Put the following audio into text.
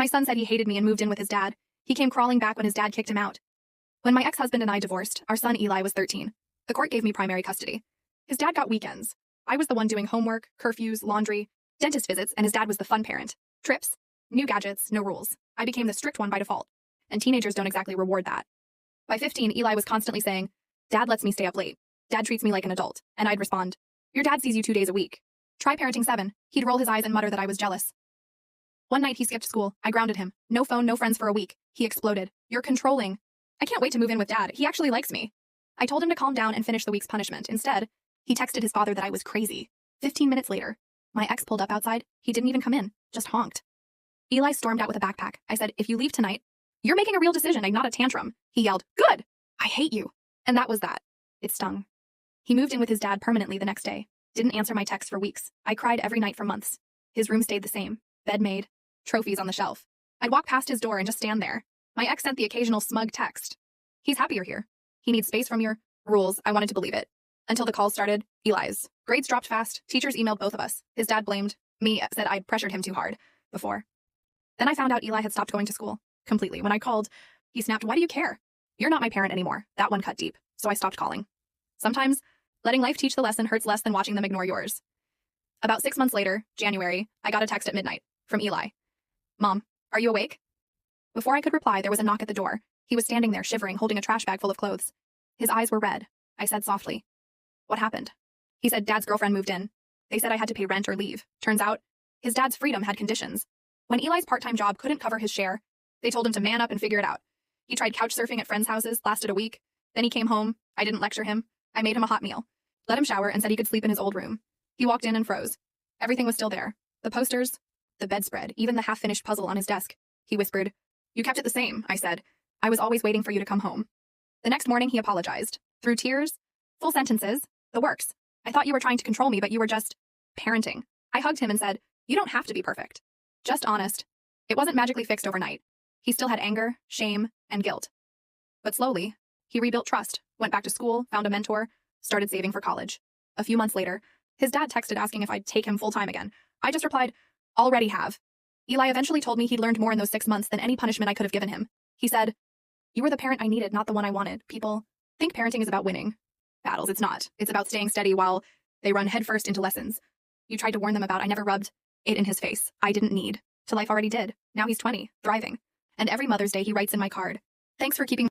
My son said he hated me and moved in with his dad. He came crawling back when his dad kicked him out. When my ex-husband and I divorced, our son Eli was 13. The court gave me primary custody. His dad got weekends. I was the one doing homework, curfews, laundry, dentist visits, and his dad was the fun parent. Trips, new gadgets, no rules. I became the strict one by default. And teenagers don't exactly reward that. By 15, Eli was constantly saying, "Dad lets me stay up late. Dad treats me like an adult." And I'd respond, "Your dad sees you 2 days a week. Try parenting 7. He'd roll his eyes and mutter that I was jealous. One night he skipped school. I grounded him. No phone, no friends for a week. He exploded. "You're controlling. I can't wait to move in with Dad. He actually likes me." I told him to calm down and finish the week's punishment. Instead, he texted his father that I was crazy. 15 minutes later, my ex pulled up outside. He didn't even come in, just honked. Eli stormed out with a backpack. I said, "If you leave tonight, you're making a real decision and not a tantrum." He yelled, "Good! I hate you." And that was that. It stung. He moved in with his dad permanently the next day. Didn't answer my texts for weeks. I cried every night for months. His room stayed the same. Bed made. Trophies on the shelf. I'd walk past his door and just stand there. My ex sent the occasional smug text. "He's happy you're here. He needs space from your rules." I wanted to believe it. Until the calls started. Eli's. Grades dropped fast. Teachers emailed both of us. His dad blamed me, said I'd pressured him too hard before. Then I found out Eli had stopped going to school. Completely. When I called, he snapped, "Why do you care? You're not my parent anymore." That one cut deep. So I stopped calling. Sometimes, letting life teach the lesson hurts less than watching them ignore yours. About 6 months later, January, I got a text at midnight from Eli. "Mom, are you awake?" Before I could reply, there was a knock at the door. He was standing there, shivering, holding a trash bag full of clothes. His eyes were red. I said softly, "What happened?" He said Dad's girlfriend moved in. They said I had to pay rent or leave. Turns out, his dad's freedom had conditions. When Eli's part-time job couldn't cover his share, they told him to man up and figure it out. He tried couch surfing at friends' houses, lasted a week. Then he came home. I didn't lecture him. I made him a hot meal, let him shower, and said he could sleep in his old room. He walked in and froze. Everything was still there. The posters, the bedspread, even the half-finished puzzle on his desk. He whispered, "You kept it the same," I said. "I was always waiting for you to come home." The next morning, he apologized. Through tears, full sentences, the works. "I thought you were trying to control me, but you were just parenting." I hugged him and said, "You don't have to be perfect. Just honest." It wasn't magically fixed overnight. He still had anger, shame, and guilt. But slowly, he rebuilt trust, went back to school, found a mentor, started saving for college. A few months later, his dad texted asking if I'd take him full-time again. I just replied, "Already have." Eli eventually told me he'd learned more in those 6 months than any punishment I could have given him. He said, "You were the parent I needed, not the one I wanted." People think parenting is about winning battles. It's not. It's about staying steady while they run headfirst into lessons you tried to warn them about. I never rubbed it in his face. I didn't need to. Life already did. Now he's 20, thriving. And every Mother's Day he writes in my card, "Thanks for keeping